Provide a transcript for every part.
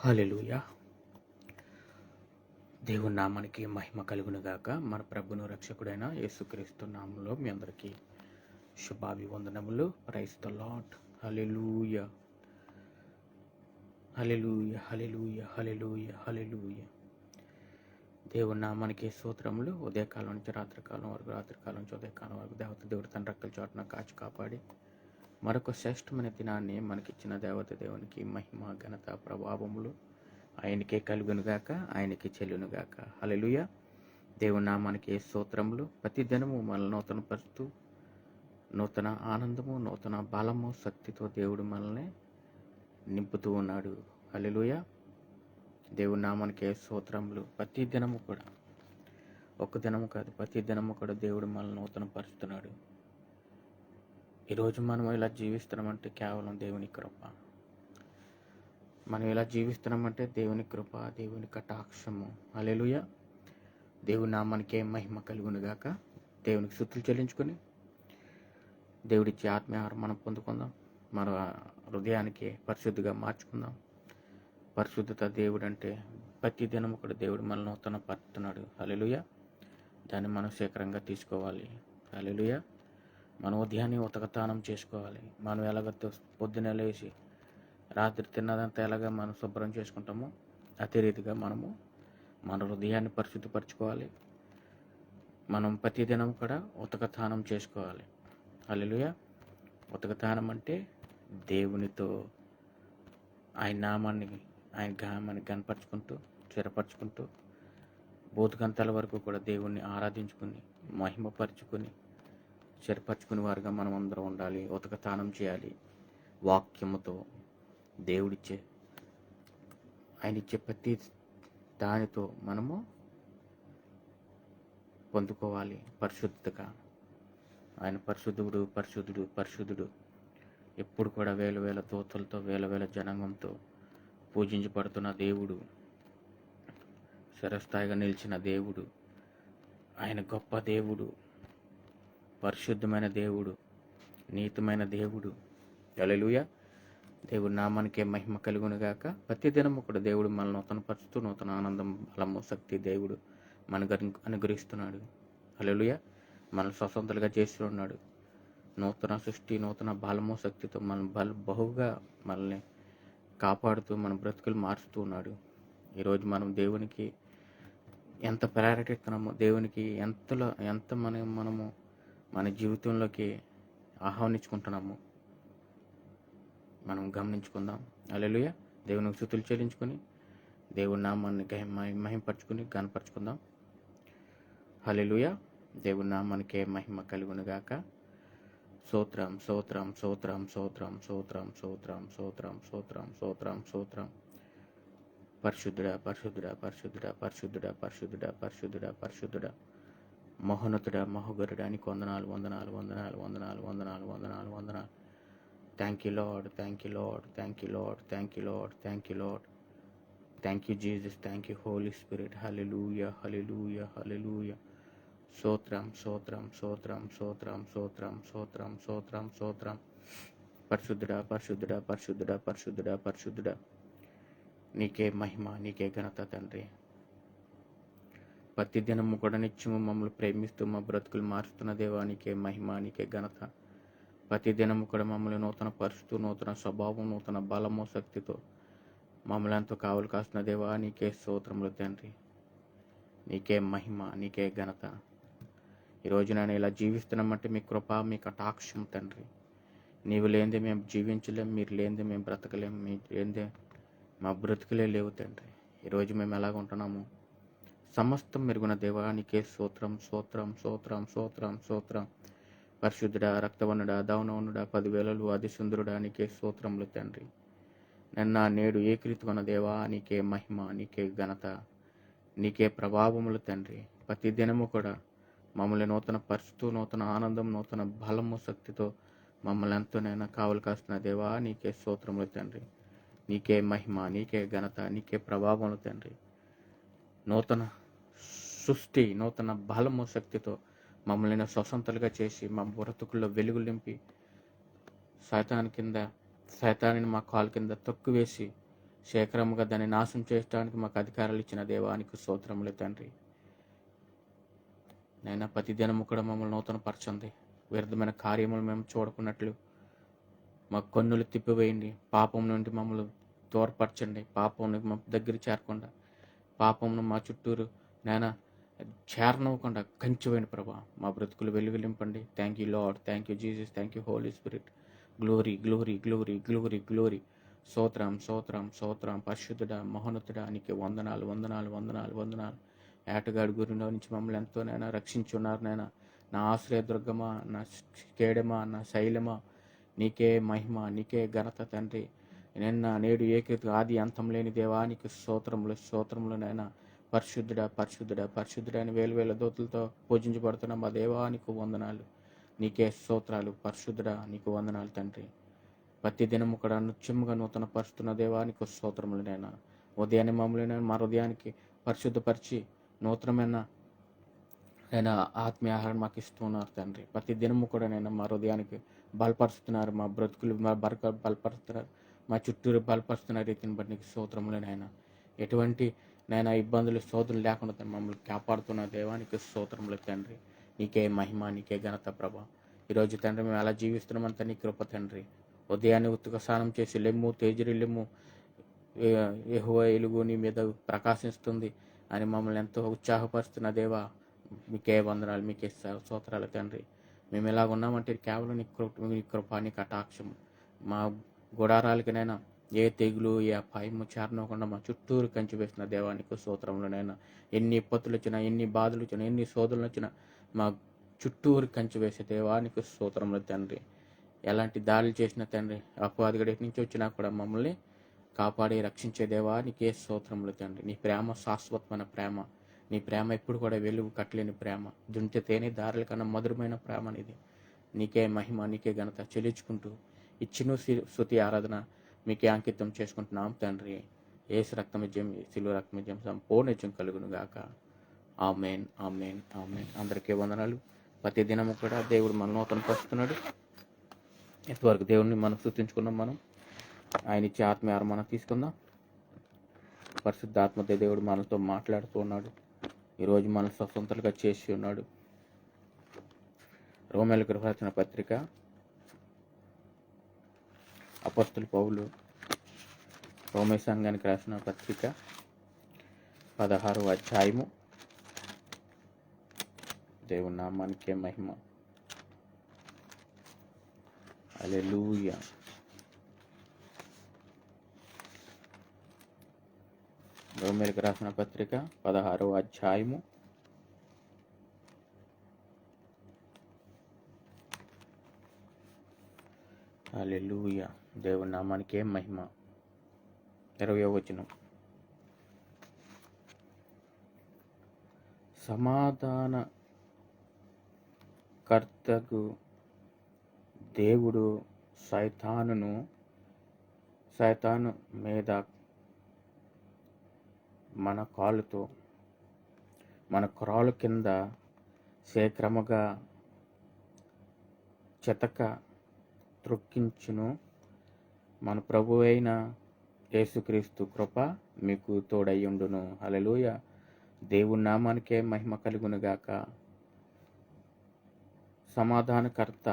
హల్లెలూయా. దేవుని నామానికి మహిమ కలుగును గాక. మన ప్రభును రక్షకుడైన యేసుక్రీస్తు నామంలో మీ అందరికీ శుభాభివందనములు. Praise the Lord. Hallelujah, hallelujah, hallelujah, hallelujah, hallelujah. దేవుని నామానికి స్తోత్రములు. ఉదయకాలం నుంచి రాత్రికాలం వరకు, రాత్రికాలం నుంచి ఉదయకాలం వరకు దేవుడు తన రెక్కల చాటున కాచి కాపాడి మరొక శ్రేష్టమైన దినాన్ని మనకిచ్చిన దేవునికి మహిమ, ఘనత, ప్రభావములు ఆయనకే కలుగునుగాక, ఆయనకి చెల్లునుగాక. హల్లెలూయా. దేవుని నామానికి స్తోత్రములు. ప్రతి దినము మనల్ని నూతనపరుస్తూ నూతన ఆనందము, నూతన బలము, శక్తితో దేవుడు మనల్ని నింపుతూ ఉన్నాడు. హల్లెలూయా. దేవుని నామానికి స్తోత్రములు. ప్రతి దినము కూడా, ఒక్క దినము కాదు, ప్రతి దినము కూడా దేవుడు మనల్ని నూతనపరుస్తున్నాడు. ఈరోజు మనం ఇలా జీవిస్తున్నామంటే కేవలం దేవుని కృప. మనం ఇలా జీవిస్తున్నామంటే దేవుని కృప, దేవుని కటాక్షము. హల్లెలూయా. దేవుని నామానికే మహిమ కలుగునుగాక. దేవునికి స్తుతులు చెల్లించుకొని దేవుడిచ్చే ఆత్మీయాహారం మనం పొందుకుందాం. మన హృదయానికి పరిశుద్ధిగా మార్చుకుందాం. పరిశుద్ధత దేవుడు అంటే ప్రతి దినము కూడా దేవుడు మనల్ని నూతన పరుస్తున్నాడు. హల్లెలూయా. దాన్ని మనం శీఘ్రంగా తీసుకోవాలి. హల్లెలూయా. మన ఉదయాన్ని ఉతకతానం చేసుకోవాలి. మనం ఎలాగ పొద్దున లేచి రాత్రి తిన్నదంతా ఎలాగ మనం శుభ్రం చేసుకుంటామో అదే రీతిగా మనము మన హృదయాన్ని పరిశుద్ధపరచుకోవాలి. మనం ప్రతిదినం కూడా ఉతకతానం చేసుకోవాలి. హల్లెలూయా. ఉతకతానం అంటే దేవునితో ఆయన నామాన్ని, ఆయన గామాన్ని కనపరుచుకుంటూ, స్థిరపరచుకుంటూ బోధగంతాల వరకు కూడా దేవుణ్ణి ఆరాధించుకుని, మహిమపరుచుకుని, స్థిరపరచుకునే వారుగా మనం అందరం ఉండాలి. ఉతకతానం చేయాలి. వాక్యముతో ఆయన ఇచ్చే ప్రతి దానితో మనము పొందుకోవాలి పరిశుద్ధతగా. ఆయన పరిశుద్ధుడు, పరిశుద్ధుడు, పరిశుద్ధుడు. ఎప్పుడు కూడా వేల వేల దూతలతో, వేల వేల జనాంగంతో పూజించబడుతున్న దేవుడు, చిరస్థాయిగా నిలిచిన దేవుడు, ఆయన గొప్ప దేవుడు, పరిశుద్ధమైన దేవుడు, నీతిమైన దేవుడు. హల్లెలూయా. దేవుడి నామానికే మహిమ కలుగునుగాక. ప్రతి దినము కూడా దేవుడు మనల్ని నూతనపరుస్తూ నూతన ఆనందం, బలము, శక్తి దేవుడు మనకు అనుగ్రహిస్తున్నాడు. హల్లెలూయా. మనల్ని స్వతంత్రంగా చేస్తున్నాడు. నూతన సృష్టి, నూతన బలము, శక్తితో మనం బహుగా మనల్ని కాపాడుతూ మన బ్రతుకులు మారుస్తూ ఉన్నాడు. ఈరోజు మనం దేవునికి ఎంత ప్రయారిటీ ఇస్తున్నామో, దేవునికి ఎంత మనము మన జీవితంలోకి ఆహ్వానించుకుంటున్నాము మనం గమనించుకుందాం. హల్లెలూయా. దేవునికి స్తుతులు చెల్లించుకొని దేవుని నామాన్ని మహిమపరచుకుని గణపరచుకుందాం. హల్లెలూయా. దేవుని నామానికే మహిమ కలుగునుగాక. స్తోత్రం, స్తోత్రం, స్తోత్రం, స్తోత్రం, స్తోత్రం, స్తోత్రం, స్తోత్రం, స్తోత్రం, స్తోత్రం, స్తోత్రం. పరిశుద్ధుడా, పరిశుద్ధుడా, పరిశుద్ధుడా, పరిశుద్ధుడా, పరిశుద్ధుడా, పరిశుద్ధుడా, పరిశుద్ధుడా, మహోన్నతుడా, మహోగరుడా, నీకు వందనాలు, వందనాలు, వందనాలు, వందనాలు, వందనాలు, వందనాలు, వందనాలు. Thank you, Lord. Thank you, Lord. Thank you, Lord. Thank you, Lord. Thank you, Lord. Thank you, Jesus. Thank you, Holy Spirit. Hallelujah. Hallelujah. Hallelujah. Sotram, sotram, sotram, sotram, sotram, sotram, sotram, sotram. పరిశుద్ధుడా, పరిశుద్ధుడా, పరిశుద్ధుడా, పరిశుద్ధుడా, పరిశుద్ధుడా. నీకే మహిమ, నీకే ఘనత తండ్రి. ప్రతి దినము కూడా నిత్యము మమ్మల్ని ప్రేమిస్తూ మా బ్రతుకులు మారుస్తున్న దేవా, నీకే మహిమ, నీకే ఘనత. ప్రతి దినము కూడా మమ్మల్ని నూతన పరుస్తూ, నూతన స్వభావం, నూతన బలము, శక్తితో మమ్మల్ని ఎంతో కావలు కాస్తున్న దేవా, నీకే స్తోత్రములు తండ్రి. నీకే మహిమ, నీకే ఘనత. ఈరోజు నేను ఇలా జీవిస్తున్నామంటే మీ కృప, మీ కటాక్షం తండ్రి. నీవు లేనిదే మేము జీవించలేం, మీరు లేనిదే మేము బ్రతకలేం, మీరు లేనిదే మా బ్రతుకులే లేవు తండ్రి. ఈరోజు మేము ఎలాగ ఉంటున్నాము? సమస్తం మెరుగున దేవా, నీకే స్తోత్రం, స్తోత్రం, స్తోత్రం, స్తోత్రం, స్తోత్రం. పరిశుద్ధుడా, రక్తవర్ణుడా, దౌనవనుడా, 10,000 అతి సుందరుడా, నీకే స్తోత్రములు తండ్రి. నిన్న నేడు ఏకరీతివన దేవా, నీకే మహిమ, నీకే ఘనత, నీకే ప్రభావములు తండ్రి. ప్రతి దినము కూడా మమ్మల్ని నూతన పరుస్తూ, నూతన ఆనందం, నూతన బలము, శక్తితో మమ్మల్ని ఎంతోనైనా కావలు కాస్తున్న దేవా, నీకే స్తోత్రములు తండ్రి. నీకే మహిమ, నీకే ఘనత, నీకే ప్రభావములు తండ్రి. నూతన సృష్టి, నూతన బలము, శక్తితో మమ్మల్ని స్వతంత్రులుగా చేసి మా బ్రతుకుల్లో వెలుగులు నింపి సైతాన్ని మా కాలు కింద తొక్కివేసి శేఖరముగా దాన్ని నాశనం చేయడానికి మాకు అధికారాలు ఇచ్చిన దేవానికి స్తోత్రములు తండ్రి. నైనా ప్రతి దినము కూడా మమ్మల్ని నూతన పరచండి. వ్యర్థమైన కార్యములు మేము చూడకున్నట్లు మా కన్నులు తిప్పివేయండి. పాపం నుండి మమ్మల్ని దూరపరచండి. పాపం మా దగ్గర చేరకుండా, పాపంను మా చుట్టూరు నైనా చేరనివ్వకుండా కంచివేయండి ప్రభా. మా బ్రతుకులు వెలువెలింపండి. Thank you Lord, thank you Jesus, thank you Holi Spirit. Glory glory glory glory glory. స్తోత్రం స్తోత్రం స్తోత్రం. పరిశుద్ధుడా, మహోన్నతుడా, నీకు వందనాలు వందనాలు వందనాలు వందనాలు. ఏటగాడి గురిలో నుంచి మమ్మల్ని ఎంతోనైనా రక్షించున్నారు నైనా. నా ఆశ్రయదుర్గమా, నా కేడమా, నా శైలమా, నీకే మహిమ, నీకే ఘనత తండ్రి. నిన్న నేడు ఏకృతి ఆది అంతం లేని దేవానికి స్తోత్రములు స్తోత్రములు నైనా. పరిశుద్ధుడా పరిశుద్ధుడా పరిశుద్ధుడా అని వేలు వేల దోతులతో పూజించబడుతున్న మా దేవానికి వందనాలు. నీకే స్తోత్రాలు. పరిశుద్ధుడా, నీకు వందనాలు తండ్రి. ప్రతి దినము కూడా నృత్యముగా నూతన పరుస్తున్న దేవానికి స్తోత్రములు నైనా. ఉదయాన్నే మమ్మల్ని మా హృదయానికి పరిశుద్ధపరిచి నూతనమైన నేను ఆత్మీయ ఆహారం మాకు ఇస్తున్నారు తండ్రి. ప్రతి దినము కూడా నేను మా హృదయానికి బలపరుస్తున్నారు. మా బ్రతుకులు బలపరుస్తున్నారు. మా చుట్టూరు బలపరుస్తున్న రీతిని బట్టి నీకు స్తోత్రములు నైనా. ఎటువంటి నైనా ఇబ్బందులు శోధనలు లేకుండా మమ్మల్ని కాపాడుతున్న దేవానికి స్తోత్రములు తండ్రి. నీకే మహిమ, నీకే ఘనత ప్రభా. ఈరోజు తండ్రి మేము అలా జీవిస్తున్నామంతా నీ కృప తండ్రి. ఉదయాన్నే ఉత్తుక స్నానం చేసి లెమ్ము తేజరిల్లెమ్ము, యెహోవా వెలుగు నీ మీద ప్రకాశిస్తుంది అని మమ్మల్ని ఎంతో ఉత్సాహపరుస్తున్న దేవా, మీకే వందనాలు, మీకే స్తోత్రాలు తండ్రి. మేము ఎలాగ ఉన్నామంటే కేవలం నీ కృప, నీ కటాక్షం. మా గుడారాలకినైనా ఏ తెగులు, ఏ అపాయము చేరనకుండా మా చుట్టూరు కంచి వేసిన దేవానికి స్తోత్రములనైనా. ఎన్ని ఇబ్బందులు వచ్చినా, ఎన్ని బాధలు వచ్చినా, ఎన్ని శోధనలు వచ్చినా మా చుట్టూరు కంచి వేసే దేవానికి స్తోత్రములు తండ్రి. ఎలాంటి దాడులు చేసిన తండ్రి, అపవాదిగడి నుంచి వచ్చినా కూడా మమ్మల్ని కాపాడి రక్షించే దేవానికి స్తోత్రములు తండ్రి. నీ ప్రేమ శాశ్వతమైన ప్రేమ. నీ ప్రేమ ఎప్పుడు కూడా వెలుగు కట్టలేని ప్రేమ. దుంటితేనే దారుల కన్నా మధురమైన ప్రేమ అనేది. నీకే మహిమ, నీకే ఘనత చెల్లించుకుంటూ ఇచ్చిన స్తుతి ఆరాధన మీకే అంకితం చేసుకుంటున్నాం తండ్రి. యేసు రక్తమధ్యం, శిలువ రక్తమధ్యం సంపూర్ణ నిత్యం కలుగును గాక. ఆమేన్ ఆమేన్ ఆమేన్. అందరికీ వందనాలు. ప్రతి దినము కూడా దేవుడు మన నూతన పరుస్తున్నాడు. ఇంతవరకు దేవుడిని మనం స్తుతించుకున్నాం. మనం ఆయన ఇచ్చే ఆత్మీయ ఆహారం మనం తీసుకుందాం. పరిశుద్ధాత్మ దేవుడు మనతో మాట్లాడుతూ ఉన్నాడు. ఈరోజు మన స్వతంత్రంగా చేసి ఉన్నాడు. రోమేలకు రాసిన పత్రిక అపొస్తలుడు పౌలు రోమే సంఘానికి రాసిన పత్రిక 16వ అధ్యాయము. దేవుని నామానికే మహిమ. హల్లెలూయా. రోమేలకు రాసిన పత్రిక 16వ అధ్యాయము. హల్లెలూయా. దేవుని నామానికే మహిమ. 20వ వచనం. సమాధానకర్తకు దేవుడు సైతాను మీద మన కాలు కింద శీఘ్రముగా చెతక త్రొక్కించును. మన ప్రభు అయిన యేసుక్రీస్తు కృప మీకు తోడయ్యుండును. హల్లెలూయా. దేవుని నామానికే మహిమ కలుగును గాక. సమాధానకర్త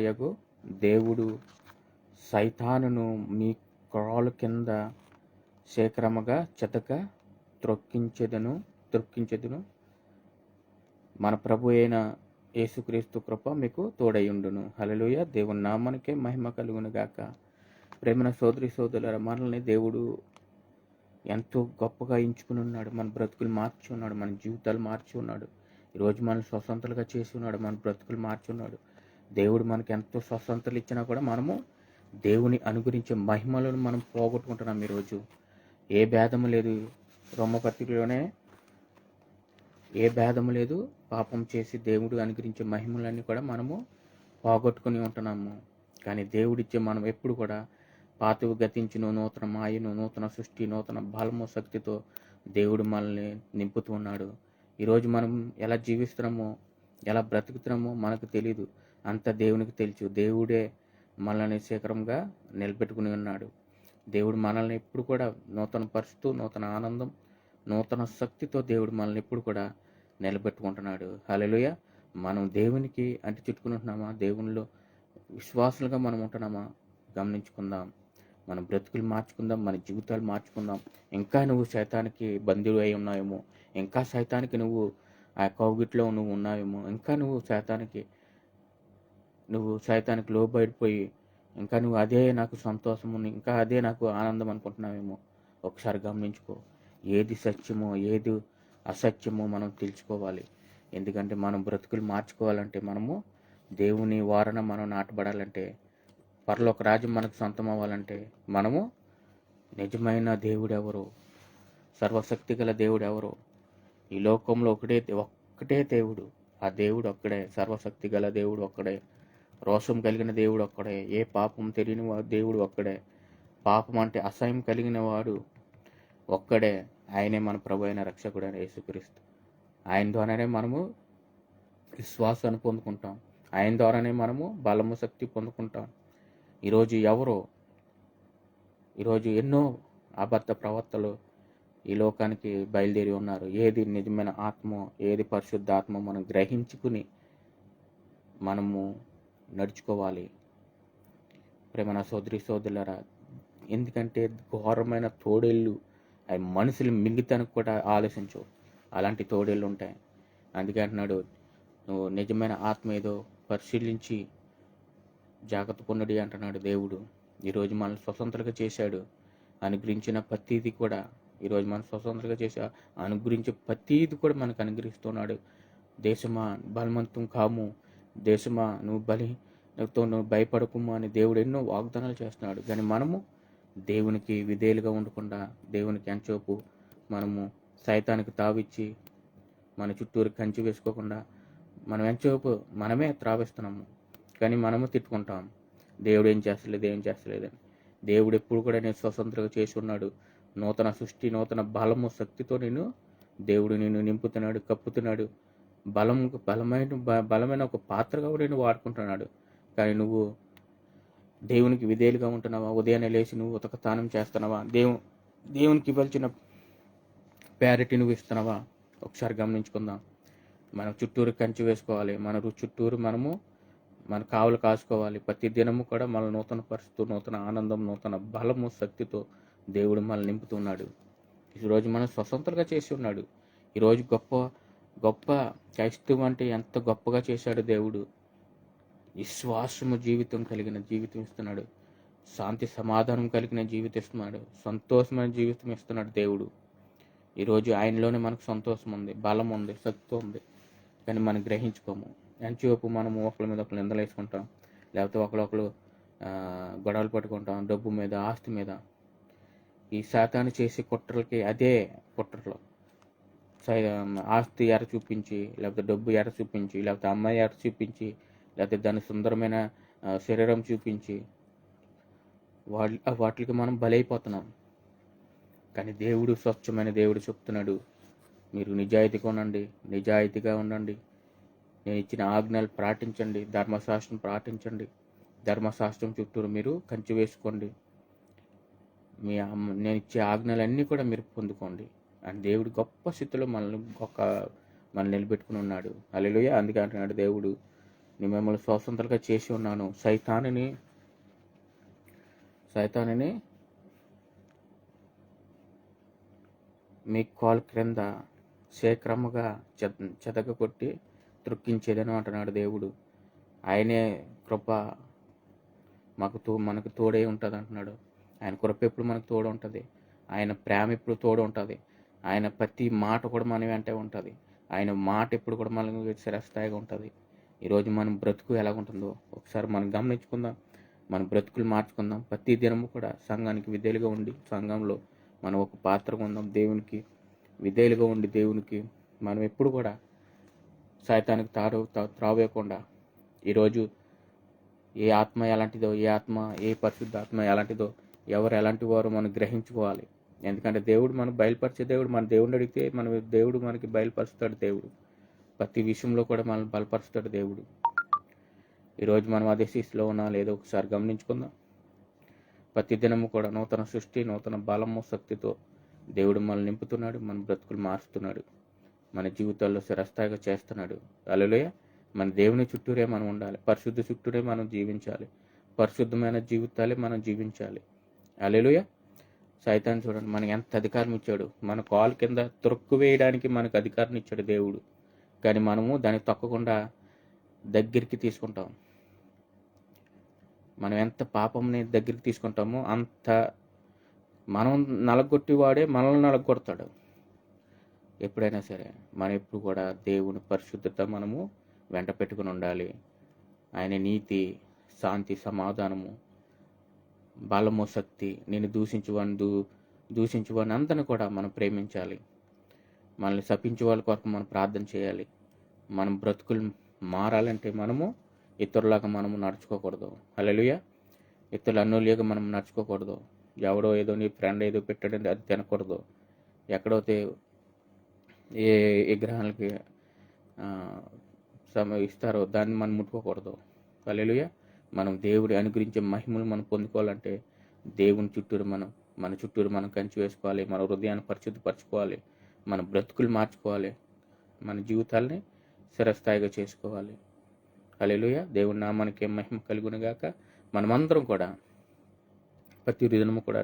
యగు దేవుడు సైతానును మీ కాలు కింద శీఘ్రముగా చెతక త్రొక్కించెదను. మన ప్రభు అయిన యేసుక్రీస్తు కృప మీకు తోడయ్యుండును. హల్లెలూయా. దేవుని నామానికే మహిమ కలుగును గాక. ప్రేమన సోదరి సోదరుల, మనల్ని దేవుడు ఎంతో గొప్పగా ఎంచుకుని ఉన్నాడు. మన బ్రతుకులు మార్చి ఉన్నాడు. మన జీవితాలు మార్చి ఉన్నాడు. ఈరోజు మనం స్వతంత్రంగా చేసి ఉన్నాడు. మన బ్రతుకులు మార్చి ఉన్నాడు. దేవుడు మనకి ఎంతో స్వతంత్రాలు ఇచ్చినా కూడా మనము దేవుని అనుగురించే మహిమలను మనం పోగొట్టుకుంటున్నాం. ఈరోజు ఏ భేదము లేదు. రోమపత్రికలోనే ఏ భేదము లేదు. పాపం చేసి దేవుడు అనుగ్రహించే మహిమలన్నీ కూడా మనము పోగొట్టుకుని ఉంటున్నాము. కానీ దేవుడిచ్చే మనం ఎప్పుడు కూడా పాతవి గతించును, నూతన మాయను, నూతన సృష్టి, నూతన బలము, శక్తితో దేవుడు మనల్ని నింపుతూ ఉన్నాడు. ఈరోజు మనం ఎలా జీవిస్తున్నామో, ఎలా బ్రతుకుతున్నామో మనకు తెలీదు. అంత దేవునికి తెలుసు. దేవుడే మనల్ని శేఖరంగా నిలబెట్టుకుని ఉన్నాడు. దేవుడు మనల్ని ఎప్పుడు కూడా నూతన పరుస్తూ, నూతన ఆనందం, నూతన శక్తితో దేవుడు మనల్ని ఎప్పుడు కూడా నిలబెట్టుకుంటున్నాడు. హల్లెలూయా. మనం దేవునికి చుట్టుకుని ఉంటున్నామా? దేవునిలో విశ్వాసులుగా మనం ఉంటున్నామా? గమనించుకుందాం. మన బ్రతుకులు మార్చుకుందాం, మన జీవితాలు మార్చుకుందాం. ఇంకా నువ్వు సైతానికి బందీవు అయి ఉన్నావేమో, ఇంకా సైతానికి నువ్వు ఆ కౌగిట్లో నువ్వు ఉన్నావేమో, ఇంకా నువ్వు సైతానికి లోబడిపోయి ఇంకా నువ్వు అదే నాకు సంతోషము, ఇంకా అదే నాకు ఆనందం అనుకుంటున్నావేమో. ఒకసారి గమనించుకో. ఏది సత్యమో ఏది అసత్యమో మనం తెలుసుకోవాలి. ఎందుకంటే మనం బ్రతుకులు మార్చుకోవాలంటే, మనము దేవుని వారన మనం నాటబడాలంటే, పరలోక రాజ్యం మనకు సొంతం అవ్వాలంటే, మనము నిజమైన దేవుడు ఎవరో, సర్వశక్తి గల దేవుడు ఎవరో, ఈ లోకంలో ఒక్కటే దేవుడు. ఆ దేవుడు ఒక్కడే, సర్వశక్తి గల దేవుడు ఒక్కడే, రోషం కలిగిన దేవుడు ఒక్కడే, ఏ పాపం తెలియని దేవుడు ఒక్కడే, పాపం అంటే అసహ్యం కలిగిన వాడు ఒక్కడే. ఆయనే మన ప్రభు అయిన రక్షకుడు అయిన యేసుక్రీస్తు. ఆయన ద్వారానే మనము విశ్వాసాన్ని పొందుకుంటాం. ఆయన ద్వారానే మనము బలము, శక్తి పొందుకుంటాం. ఈరోజు ఎన్నో అబద్ధ ప్రవర్తలు ఈ లోకానికి బయలుదేరి ఉన్నారు. ఏది నిజమైన ఆత్మ, ఏది పరిశుద్ధ ఆత్మ మనం గ్రహించుకుని మనము నడుచుకోవాలి. ప్రేమ సోదరి సోదరులారా, ఎందుకంటే ఘోరమైన తోడేళ్ళు అవి మనుషులు మింగితానికి కూడా ఆలోచించు. అలాంటి తోడేళ్ళు ఉంటాయి. అందుకే అంటున్నాడు, నువ్వు నిజమైన ఆత్మ ఏదో పరిశీలించి జాగ్రత్త పొందుడి అంటున్నాడు దేవుడు. ఈరోజు మనల్ని స్వతంత్రంగా చేశాడు. అనుగ్రహించిన ప్రతీది కూడా ఈరోజు మనం స్వతంత్రంగా అనుగ్రహించే ప్రతీది కూడా మనకు అనుగ్రహిస్తున్నాడు. దేశమా బలవంతం కాము, దేశమా నువ్వు భయపడకుము అని దేవుడు ఎన్నో వాగ్దానాలు చేస్తున్నాడు. కానీ మనము దేవునికి విధేయులుగా ఉండకుండా, దేవునికి ఎంచోపు మనము సైతానికి తావిచ్చి మన చుట్టూరు కంచి వేసుకోకుండా మనం ఎంచోపు మనమే త్రావిస్తున్నాము. కానీ మనము తిట్టుకుంటాం, దేవుడు ఏం చేస్తలేదని. దేవుడు ఎప్పుడు కూడా నేను స్వతంత్రంగా చేసి ఉన్నాడు. నూతన సృష్టి, నూతన బలము, శక్తితో దేవుడు నిన్ను నింపుతున్నాడు, కప్పుతున్నాడు. బలమైన ఒక పాత్రగా కూడా నేను వాడుకుంటున్నాడు. కానీ నువ్వు దేవునికి విధేయులుగా ఉంటున్నావా? ఉదయాన్నే లేచి నువ్వు ఉతక స్నానం చేస్తున్నావా? దేవునికి ఇవ్వాల్సిన ప్యారిటీ నువ్వు ఇస్తున్నావా? ఒకసారి గమనించుకుందాం. మన చుట్టూరు కంచి వేసుకోవాలి. మన చుట్టూరు మన కావులు కాసుకోవాలి. ప్రతి దినము కూడా మన నూతన పరిస్థితులు, నూతన ఆనందం, నూతన బలము, శక్తితో దేవుడు మనల్ని నింపుతున్నాడు. ఈరోజు మనం స్వతంత్రంగా చేసి ఉన్నాడు. ఈరోజు గొప్ప క్రైస్తవం అంటే ఎంత గొప్పగా చేశాడు దేవుడు. విశ్వాసము జీవితం కలిగిన జీవితం ఇస్తున్నాడు. శాంతి సమాధానం కలిగిన జీవితం ఇస్తున్నాడు. సంతోషమైన జీవితం ఇస్తున్నాడు దేవుడు. ఈరోజు ఆయనలోనే మనకు సంతోషం ఉంది, బలం ఉంది, శక్తి ఉంది. కానీ మనం గ్రహించుకోము. ఎంతసేపు మనము ఒకరి మీద ఒకరు నిందలేసుకుంటాం, లేకపోతే ఒకరు గొడవలు పట్టుకుంటాం, డబ్బు మీద, ఆస్తి మీద. ఈ శాతాన్ని చేసే కుట్రలకి అదే కుట్రలు. ఆస్తి ఎర చూపించి, లేకపోతే డబ్బు ఎర చూపించి, లేకపోతే అమ్మాయి ఎర చూపించి, లేకపోతే దాని సుందరమైన శరీరం చూపించి వాటికి మనం బలైపోతున్నాం. కానీ దేవుడు, స్వచ్ఛమైన దేవుడు చెప్తున్నాడు, మీరు నిజాయితీగా ఉండండి. నేను ఇచ్చిన ఆజ్ఞలు పాటించండి, ధర్మశాస్త్రం పాటించండి. ధర్మశాస్త్రం చుట్టూరు మీరు కంచి వేసుకోండి. నేను ఇచ్చే ఆజ్ఞలన్నీ కూడా మీరు పొందుకోండి అని దేవుడు గొప్ప స్థితిలో మనల్ని నిలబెట్టుకుని ఉన్నాడు. హల్లెలూయా. అందుకే అంటున్నాడు దేవుడు, నేను మిమ్మల్ని స్వతంత్రంగా చేసి ఉన్నాను. సైతానుని మీ కాలు క్రింద శేఖరముగా చెదగొట్టి త్రొక్కించేదని అంటున్నాడు దేవుడు. ఆయనే కృప మనకు తోడే ఉంటుంది అంటున్నాడు. ఆయన కృప ఎప్పుడు మనకు తోడు ఉంటుంది. ఆయన ప్రేమ ఎప్పుడు తోడు ఉంటుంది. ఆయన ప్రతి మాట కూడా మన వెంటే ఉంటుంది. ఆయన మాట ఎప్పుడు కూడా మనకు స్థిరస్థాయిగా ఉంటుంది. ఈరోజు మనం బ్రతుకు ఎలాగుంటుందో ఒకసారి మనం గమనించుకుందాం. మన బ్రతుకులు మార్చుకుందాం. ప్రతి దినము కూడా సంఘానికి విధేయులుగా ఉండి, సంఘంలో మనం ఒక పాత్రగా ఉందాం. దేవునికి విధేయులుగా ఉండి, దేవునికి మనం ఎప్పుడు కూడా సైతానికి త్రావేయకుండా, ఈరోజు ఏ ఆత్మ ఎలాంటిదో, ఏ పరిశుద్ధ ఆత్మ ఎలాంటిదో, ఎవరు ఎలాంటి వారు మనం గ్రహించుకోవాలి. ఎందుకంటే దేవుడు మనం బయలుపరిచే దేవుడు. మన దేవుడిని అడిగితే దేవుడు మనకి బయలుపరుస్తాడు. దేవుడు ప్రతి విషయంలో కూడా మనల్ని బలపరుస్తాడు దేవుడు. ఈరోజు మనం అదే స్థితిలో ఉన్నా లేదో ఒకసారి గమనించుకుందాం. ప్రతి దినము కూడా నూతన సృష్టి, నూతన బలము, శక్తితో దేవుడు మనల్ని నింపుతున్నాడు, మన బ్రతుకులు మారుస్తున్నాడు, మన జీవితాల్లో స్థిరస్థాయిగా చేస్తున్నాడు. హల్లెలూయా. మన దేవుని చుట్టూరే మనం ఉండాలి, పరిశుద్ధ చుట్టూరే మనం జీవించాలి, పరిశుద్ధమైన జీవితాలే మనం జీవించాలి. హల్లెలూయా. సైతాన్ చూడండి మనకి ఎంత అధికారం ఇచ్చాడు, మన కాలు కింద త్రొక్కు వేయడానికి మనకు అధికారం ఇచ్చాడు దేవుడు. కానీ మనము దాన్ని తొక్కకుండా దగ్గరికి తీసుకుంటాం. మనం ఎంత పాపంని దగ్గరికి తీసుకుంటామో అంత మనం నలగొట్టి వాడే మనల్ని నలగొడతాడు. ఎప్పుడైనా సరే మనం ఎప్పుడు కూడా దేవుని పరిశుద్ధత మనము వెంట పెట్టుకుని ఉండాలి. ఆయన నీతి, శాంతి, సమాధానము, బలము, శక్తి, నేను దూషించువాడిని అంతను కూడా మనం ప్రేమించాలి. మనల్ని శపించే వాళ్ళ కొరకు మనం ప్రార్థన చేయాలి. మనం బ్రతుకులు మారాలంటే మనము ఇతరులాగా మనము నడుచుకోకూడదు. హల్లెలూయా. ఇతరులు అన్యోన్యంగా మనం నడుచుకోకూడదు. ఎవడో ఏదో నీ ఫ్రెండ్ ఏదో పెట్టాడంటే అది తినకూడదు. ఎక్కడైతే ఏ విగ్రహాలకి ఇస్తారో దాన్ని మనం ముట్టుకోకూడదు. హల్లెలూయా. మనం దేవుడి అనుగ్రహించే మహిమను మనం పొందుకోవాలంటే దేవుని చుట్టూరు మన చుట్టూరు మనం కంచి వేసుకోవాలి. మన హృదయాన్ని పరిశుద్ధపరచుకోవాలి, మన బ్రతుకులు మార్చుకోవాలి, మన జీవితాలని స్థిరస్థాయిగా చేసుకోవాలి. హల్లెలూయా. దేవుడి నామానికి మహిమ కలుగునుగాక. మనమందరం కూడా ప్రతి దినము కూడా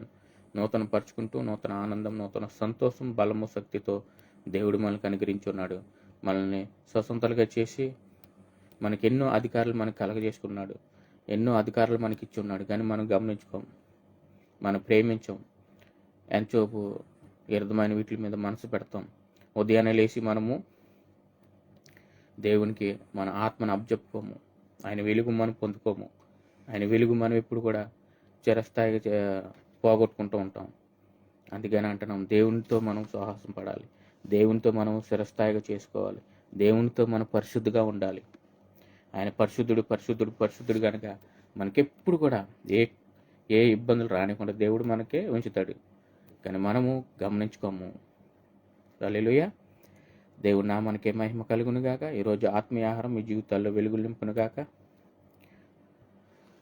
నూతన పరుచుకుంటూ నూతన ఆనందం, నూతన సంతోషం, బలము, శక్తితో దేవుడు మనకు అనుగ్రహించున్నాడు. మనల్ని స్వతంత్రంగా చేసి మనకి ఎన్నో అధికారులు మనకు కలగజేసుకున్నాడు, ఎన్నో అధికారులు మనకి ఇచ్చి ఉన్నాడు. కానీ మనం గమనించుకోం, మనం ప్రేమించాం, ఎంతోపు వ్యర్థమైన వీటి మీద మనసు పెడతాం. ఉదయాన్నే లేచి మనము దేవునికి మన ఆత్మను అప్పచెప్పుకోము, ఆయన వెలుగు మనం పొందుకోము. ఆయన వెలుగు మనం ఎప్పుడు కూడా చిరస్థాయిగా పోగొట్టుకుంటూ ఉంటాం. అందుకని అంటున్నాం, దేవునితో మనం సాహసం పడాలి, దేవునితో మనం చిరస్థాయిగా చేసుకోవాలి, దేవునితో మనం పరిశుద్ధిగా ఉండాలి. ఆయన పరిశుద్ధుడు పరిశుద్ధుడు పరిశుద్ధుడు కనుక మనకెప్పుడు కూడా ఏ ఇబ్బందులు రానికుండా దేవుడు మనకే ఉంచుతాడు. కానీ మనము గమనించుకోము. హల్లెలూయా. దేవుడు నామానికే మహిమ కలుగునుగాక. ఈరోజు ఆత్మీయ ఆహారం మీ జీవితాల్లో వెలుగులు నింపునుగాక.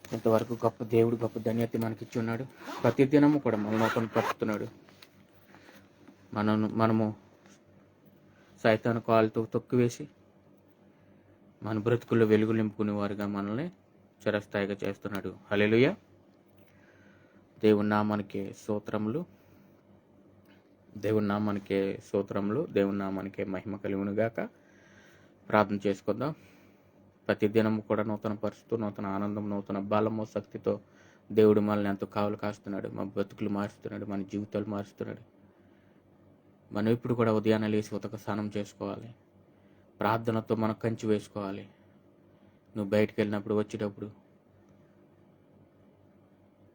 ఇంతవరకు గొప్ప దేవుడు గొప్ప ధన్యత మనకిచ్చి ఉన్నాడు. ప్రతి దినము కూడా మనల్ని నూతన పరుచుతున్నాడు. మనము సైతాను కాలుతో తొక్కివేసి మన బ్రతుకుల్లో వెలుగు నింపుకునే వారుగా మనల్ని చిరస్థాయిగా చేస్తున్నాడు. హల్లెలూయా. దేవుని నామానికే స్తోత్రములు, దేవుని నామానికే స్తోత్రములు, దేవుని నామానికే మహిమ కలుగునుగాక. ప్రార్థన చేసుకుందాం. ప్రతి దినము కూడా నూతన పరుస్తూ నూతన ఆనందం, నూతన బలము, శక్తితో దేవుడు మనల్ని ఎంతో కావలు కాస్తున్నాడు. మన బ్రతుకులు మారుస్తున్నాడు, మన జీవితాలు మారుస్తున్నాడు. మనం ఇప్పుడు కూడా ఉదయాన్నే లేచి ఉతక స్నానం చేసుకోవాలి, ప్రార్థనతో మనం కంచి వేసుకోవాలి. నువ్వు బయటికి వెళ్ళినప్పుడు, వచ్చేటప్పుడు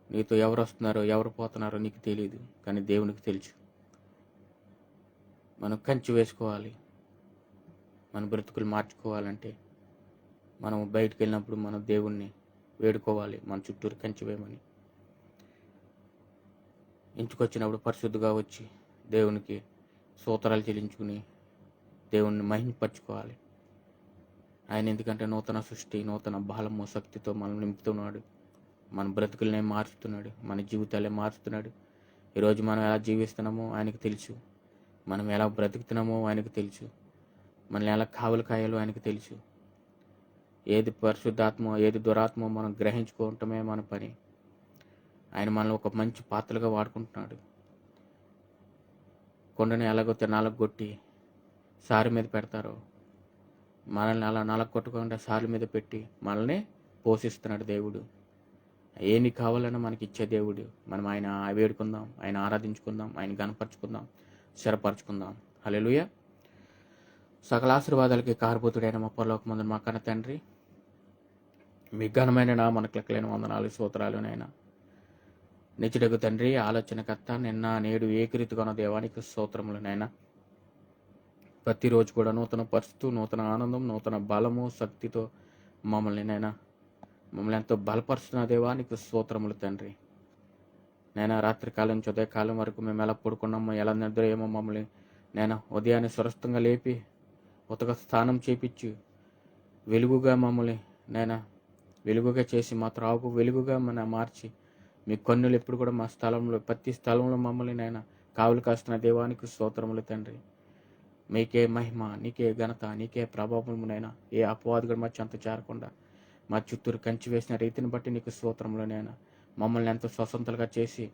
నీతో ఎవరు వస్తున్నారో ఎవరు పోతున్నారో నీకు తెలియదు, కానీ దేవునికి తెలుసు. మనం కంచి వేసుకోవాలి. మన బ్రతుకులు మార్చుకోవాలంటే మనం బయటికి వెళ్ళినప్పుడు మనం దేవుణ్ణి వేడుకోవాలి, మన చుట్టూరు కంచి వేయమని. ఇంటికొచ్చినప్పుడు పరిశుద్ధిగా వచ్చి దేవునికి స్తోత్రాలు చెల్లించుకుని దేవుణ్ణి మహిమపరచుకోవాలి. ఆయన ఎందుకంటే నూతన సృష్టి, నూతన బలము, శక్తితో మనం నింపుతున్నాడు, మన బ్రతుకులనే మార్చుతున్నాడు, మన జీవితాలే మార్చుతున్నాడు. ఈరోజు మనం ఎలా జీవిస్తున్నామో ఆయనకు తెలుసు, మనం ఎలా బ్రతుకుతున్నామో ఆయనకు తెలుసు, మనల్ని ఎలా కావలి కాయాలో ఆయనకు తెలుసు. ఏది పరిశుద్ధాత్మో ఏది దురాత్మో మనం గ్రహించుకోవటమే మన పని. ఆయన మనల్ని ఒక మంచి పాత్రలుగా వాడుకుంటున్నాడు. కొండని ఎలాగొతే నలగొట్టి సారి మీద పెడతారో మనల్ని అలా నలగొట్టకుండా సారి మీద పెట్టి మనల్ని పోషిస్తున్నాడు దేవుడు. ఏమి కావాలన్నా మనకి ఇచ్చే దేవుడు. మనం ఆయన వేడుకుందాం, ఆయన ఆరాధించుకుందాం, ఆయన గణపరచుకుందాం, స్థిరపరచుకుందాం. హల్లెలూయా. సకల ఆశీర్వాదాలకి కారభూతుడైన మా పరలోకమందున మా కన్న తండ్రి, మీ ఘనమైన నామమునకు లెక్కలేని వందనాలు స్తోత్రాలునైనా. నిత్యుడగు తండ్రి, ఆలోచనకర్త, నిన్న నేడు ఏకరీతిగా ఉన్న దేవానికి స్తోత్రములనైనా. ప్రతిరోజు కూడా నూతన పరుస్తూ నూతన ఆనందం, నూతన బలము, శక్తితో మమ్మల్ని ఎంతో బలపరుస్తున్న దేవానికి స్తోత్రములు తండ్రి. రాత్రికాలం నుంచి ఉదయకాలం వరకు మేము ఎలా పడుకున్నామో, ఎలా నిద్రయేమో మమ్మల్ని ఉదయాన్నే స్వస్థంగా లేపి ఉతక స్నానం చేపించి వెలుగుగా మమ్మల్ని వెలుగుగా చేసి మా త్రాగు వెలుగుగా మార్చి మీ కన్నులు ఎప్పుడు కూడా మా స్థలంలో ప్రతి స్థలంలో మమ్మల్ని నాయన కావులు కాస్తున్న దేవానికి స్తోత్రములు తండ్రి. మీకే మహిమ, నీకే ఘనత, నీకే ప్రభావమునైనా ఏ అపవాదుగా మా చెంత చేరకుండా మా చుట్టూరు కంచి వేసిన రీతిని బట్టి నీకు స్తోత్రములనైనా. మమ్మల్ని ఎంతో స్వతంత్రంగా చేసి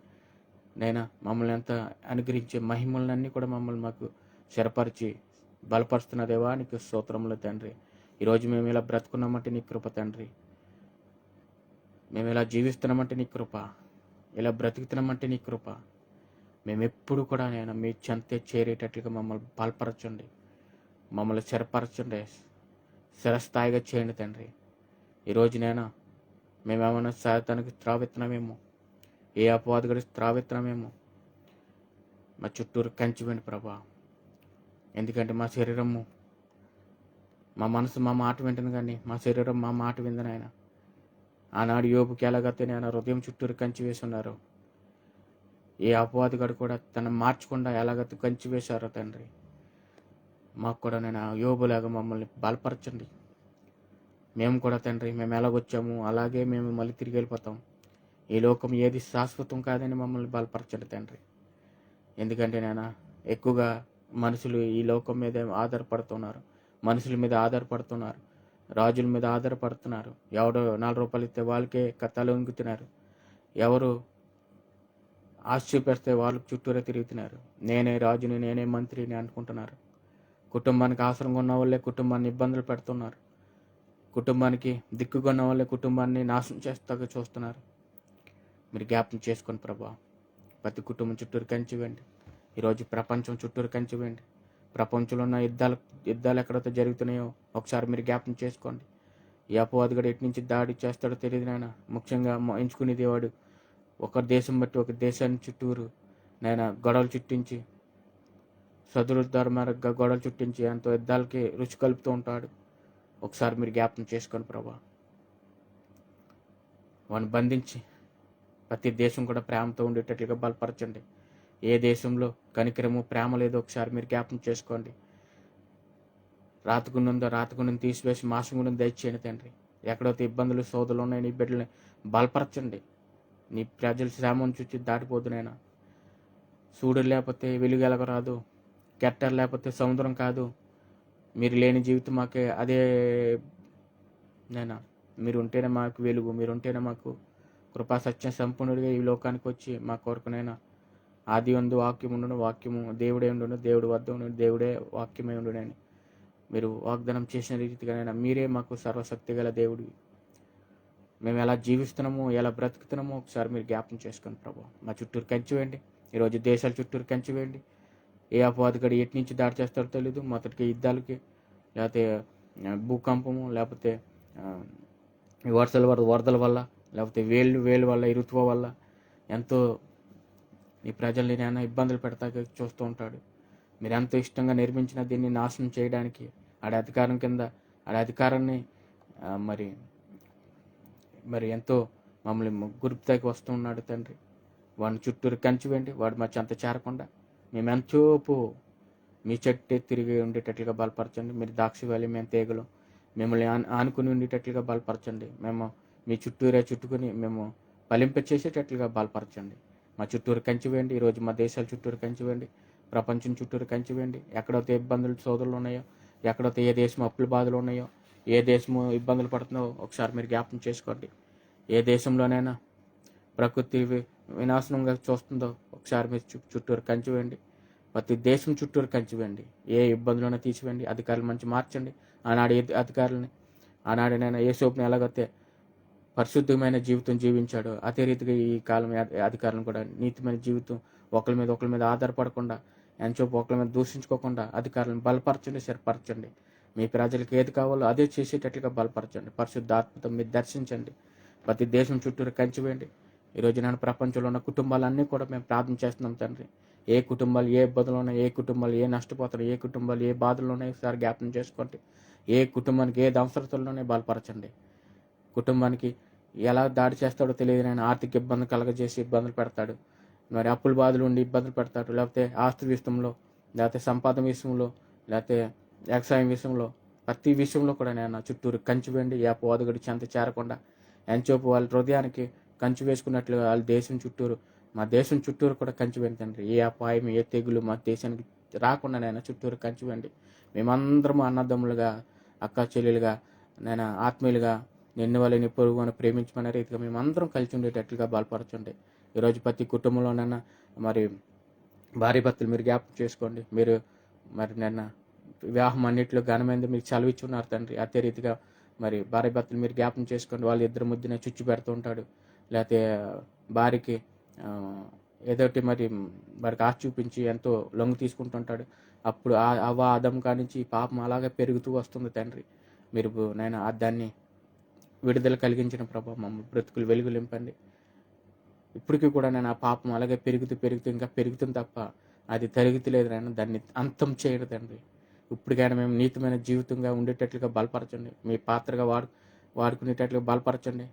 నైనా మమ్మల్ని ఎంత అనుగ్రహించే మహిమలన్నీ కూడా మమ్మల్ని మాకు స్థిరపరిచి బలపరుస్తున్న దేవా నీకు స్తోత్రములు తండ్రి. ఈరోజు మేము ఇలా బ్రతుకున్నామంటే నీ కృప తండ్రి. మేము ఇలా జీవిస్తున్నామంటే నీ కృప, ఇలా బ్రతుకుతున్నామంటే నీ కృప. మేము ఎప్పుడు కూడా నేను మీ చెంతే చేరేటట్లుగా మమ్మల్ని బలపరచండి, మమ్మల్ని స్థిరపరచండి, స్థిరస్థాయిగా చేయండి తండ్రి. ఈరోజు మేమేమన్నా సాతానికి త్రావెత్తున్నామేమో, ఏ అపవాదుగడి త్రావెత్తున్నామేమో, మా చుట్టూరు కంచివేండి ప్రభా. ఎందుకంటే మా శరీరము, మా మనసు మా మాట వింటుంది, కానీ మా శరీరం మా మాట విందని ఆయన. ఆనాడు యోబుకి ఎలాగైతే నేను హృదయం చుట్టూరు కంచి వేసి ఉన్నారు, ఏ అపవాదిగాడు కూడా తను మార్చకుండా ఎలాగైతే కంచి వేశారో తండ్రి, మాకు కూడా నేను యోబులాగా మమ్మల్ని బలపరచండి. మేము కూడా తండ్రి, మేము ఎలాగొచ్చాము అలాగే మేము మళ్ళీ తిరిగి వెళ్ళిపోతాం. ఈ లోకం ఏది శాశ్వతం కాదని మమ్మల్ని బలపరచండి తండ్రి. ఎందుకంటే ఎక్కువగా మనుషులు ఈ లోకం మీద ఆధారపడుతున్నారు, మనుషుల మీద ఆధారపడుతున్నారు, రాజుల మీద ఆధారపడుతున్నారు. ఎవడో 4 రూపాయలు ఇస్తే వాళ్ళకే తల వంగుతున్నారు, ఎవరు ఆశ చూపిస్తే వాళ్ళకి చుట్టూరే తిరుగుతున్నారు. నేనే రాజుని, నేనే మంత్రిని అనుకుంటున్నారు. కుటుంబానికి ఆసరంగా ఉన్న వాళ్ళే కుటుంబాన్ని ఇబ్బందులు పెడుతున్నారు, కుటుంబానికి దిక్కుగా ఉన్న వాళ్ళే కుటుంబాన్ని నాశనం చేస్తాగా చూస్తున్నారు. మీరు జ్ఞాపకం చేసుకొని ప్రభా, ప్రతి కుటుంబం చుట్టూరు కంచివేయండి. ఈరోజు ప్రపంచం చుట్టూరు కంచివేయండి. ప్రపంచంలో ఉన్న యుద్ధాలు ఎక్కడైతే జరుగుతున్నాయో ఒకసారి మీరు జ్ఞాపకం చేసుకోండి. ఈ అపవాదిగాడు ఎటు నుంచి దాడి చేస్తాడో తెలియదు నాయన. ముఖ్యంగా ఎంచుకునేది వాడు ఒక దేశం బట్టి ఒక దేశాన్ని చుట్టూరు గొడవలు చుట్టించి, సదురుద్దారు మేరగా గొడవలు చుట్టించి ఎంతో యుద్ధాలకి రుచి కలుపుతూ ఉంటాడు. ఒకసారి మీరు జ్ఞాపకం చేసుకొని ప్రభా, వాడిని బంధించి ప్రతి దేశం కూడా ప్రేమతో ఉండేటట్లుగా బలపరచండి. ఏ దేశంలో కనికరము ప్రేమ లేదో ఒకసారి మీరు జ్ఞాపకం చేసుకోండి. రాతగుండం తీసివేసి మాసగుండం దయచేయండి తండ్రి. ఎక్కడైతే ఇబ్బందులు సోదరులు ఉన్నాయి, నీ బిడ్డల్ని బలపరచండి. నీ ప్రజల శ్రమను చూసి దాటిపోతునైనా. సూర్యుడు లేకపోతే వెలుగు ఎలగరాదు, కెట్టర్ లేకపోతే సముద్రం కాదు. మీరు లేని జీవితం మాకే అదే మీరు ఉంటేనే మాకు వెలుగు, మీరు ఉంటేనే మాకు కృపా సత్యం సంపూర్ణుడిగా ఈ లోకానికి వచ్చి మా కొరకునైనా ఆది అందు వాక్యం ఉండును, వాక్యము దేవుడే ఉండును, దేవుడి వద్ద ఉండును, దేవుడే వాక్యమై ఉండునని మీరు వాగ్దానం చేసిన రీతిగానైనా మీరే మాకు సర్వశక్తి గల దేవుడివి. మేము ఎలా జీవిస్తున్నామో, ఎలా బ్రతుకుతున్నామో ఒకసారి మీరు జ్ఞాపకం చేసుకొని ప్రభు, మా చుట్టూరు కంచివేయండి. ఈరోజు దేశాల చుట్టూరు కంచివేయండి. ఏ అపవాదిగాడు ఎటు నుంచి దాడి చేస్తారో తెలీదు. మొదటికి యుద్ధాలకి, లేకపోతే భూకంపము, లేకపోతే వరదల వల్ల, లేకపోతే వేలు వల్ల, ఈ ఋతువు వల్ల ఎంతో నీ ప్రజల్ని ఇబ్బందులు పెడతా చూస్తూ ఉంటాడు. మీరు ఎంతో ఇష్టంగా నిర్మించిన దీన్ని నాశనం చేయడానికి ఆడి అధికారం కింద ఆడి అధికారాన్ని మరి ఎంతో మమ్మల్ని గుర్తుకి వస్తూ ఉన్నాడు తండ్రి. వాడిని చుట్టూరు కంచివేయండి. వాడు మా చెంత చేరకుండా మేము ఎంతోపు మీ చెట్టే తిరిగి ఉండేటట్లుగా బలపరచండి. మీరు ద్రాక్ష మేము తీగలు మిమ్మల్ని ఆనుకుని ఉండేటట్లుగా బలపరచండి. మేము మీ చుట్టూరే చుట్టుకుని మేము ఫలింపచేసేటట్లుగా బలపరచండి. మా చుట్టూరు కంచివేయండి. ఈరోజు మా దేశాల చుట్టూరు కంచివేయండి, ప్రపంచం చుట్టూరు కంచివేయండి. ఎక్కడైతే ఇబ్బందులు సోదరులు ఉన్నాయో, ఎక్కడైతే ఏ దేశం అప్పుల బాధలు ఉన్నాయో, ఏ దేశము ఇబ్బందులు పడుతుందో ఒకసారి మీరు జ్ఞాపకం చేసుకోండి. ఏ దేశంలోనైనా ప్రకృతి వినాశనంగా చూస్తుందో ఒకసారి మీరు చుట్టూరు కంచివేయండి. ప్రతి దేశం చుట్టూరు కంచివేయండి. ఏ ఇబ్బందులైనా తీసివేయండి. అధికారులు మంచి మార్చండి. ఆనాడు అధికారులని, ఆనాడనైనా యేసోపుని ఎలాగైతే పరిశుద్ధమైన జీవితం జీవించాడు, అదే రీతిగా ఈ కాలం అధికారులను కూడా నీతిమైన జీవితం ఒకరి మీద ఆధారపడకుండా, ఎంచోపు ఒకరి మీద దూషించుకోకుండా అధికారులను బలపరచండి, స్థిరపరచండి. మీ ప్రజలకు ఏది కావాలో అదే చేసేటట్లుగా బలపరచండి. పరిశుద్ధ ఆత్మతో మీరు దర్శించండి. ప్రతి దేశం చుట్టూరు కంచివేయండి. ఈరోజు ప్రపంచంలో ఉన్న కుటుంబాలన్నీ కూడా మేము ప్రార్థన చేస్తున్నాం తండ్రి. ఏ కుటుంబాలు ఏ ఇబ్బందులు ఉన్నాయి, ఏ కుటుంబాలు ఏ నష్టపోతారు, ఏ కుటుంబాలు ఏ బాధలు ఉన్నాయి ఒకసారి జ్ఞాపకం చేసుకోండి. ఏ కుటుంబానికి ఏ అవసరతల్లోనే బలపరచండి. కుటుంబానికి ఎలా దాడి చేస్తాడో తెలియదు, నేను ఆర్థిక ఇబ్బంది కలగజేసి ఇబ్బందులు పెడతాడు, మరి అప్పుల బాధలు ఉండి ఇబ్బందులు పెడతాడు, లేకపోతే ఆస్తి విషయంలో, లేకపోతే సంపాదన విషయంలో, లేకపోతే వ్యవసాయం విషయంలో, ప్రతి విషయంలో కూడా నేను చుట్టూరు కంచివేయండి. ఏ అపవాదుగడి చెంత చేరకుండా ఎంచోపు వాళ్ళ హృదయానికి కంచి వేసుకున్నట్లుగా వాళ్ళ దేశం చుట్టూరు, మా దేశం చుట్టూరు కూడా కంచి వేయండి తండ్రి. ఏ అపాయం, ఏ తెగులు మా దేశానికి రాకుండా నేను చుట్టూరు కంచి వేయండి. మేమందరము అన్నదమ్ములుగా, అక్క చెల్లెలుగా, నేను ఆత్మీయులుగా, నిన్ను వాళ్ళని పొరుగు అని ప్రేమించమనే రీతిగా మేమందరం కలిసి ఉండేటట్లుగా బలపరచండి. ఈరోజు ప్రతి కుటుంబంలోనైనా మరి భార్య భర్తలు మీరు జ్ఞాపకం చేసుకోండి. మీరు మరి నిన్న వివాహం అన్నింటిలో ఘనమైనది మీరు చదివించున్నారు తండ్రి. అదే రీతిగా మరి భార్య భర్తలు మీరు జ్ఞాపకం చేసుకోండి. వాళ్ళు ఇద్దరు ముద్దునే చుచ్చు పెడుతూ ఉంటాడు, లేకపోతే భార్యకి ఏదోటి మరి వారికి ఆశ చూపించి ఎంతో లొంగు తీసుకుంటుంటాడు. అప్పుడు అవ్వ ఆదం కానించి పాపం అలాగే పెరుగుతూ వస్తుంది తండ్రి. మీరు నేను దాన్ని విడుదల కలిగించిన ప్రభావం మమ్మల్ని బ్రతుకులు వెలుగులింపండి. ఇప్పటికీ కూడా నేను ఆ పాపం అలాగే పెరుగుతూ ఇంకా పెరుగుతుంది తప్ప అది తరుగుతలేదు నాయన. దాన్ని అంతం చేయడు తండ్రి. ఇప్పటికైనా మేము నీతిమైన జీవితంగా ఉండేటట్లుగా బలపరచండి. మీ పాత్రగా వాడుకునేటట్లుగా బలపరచండి.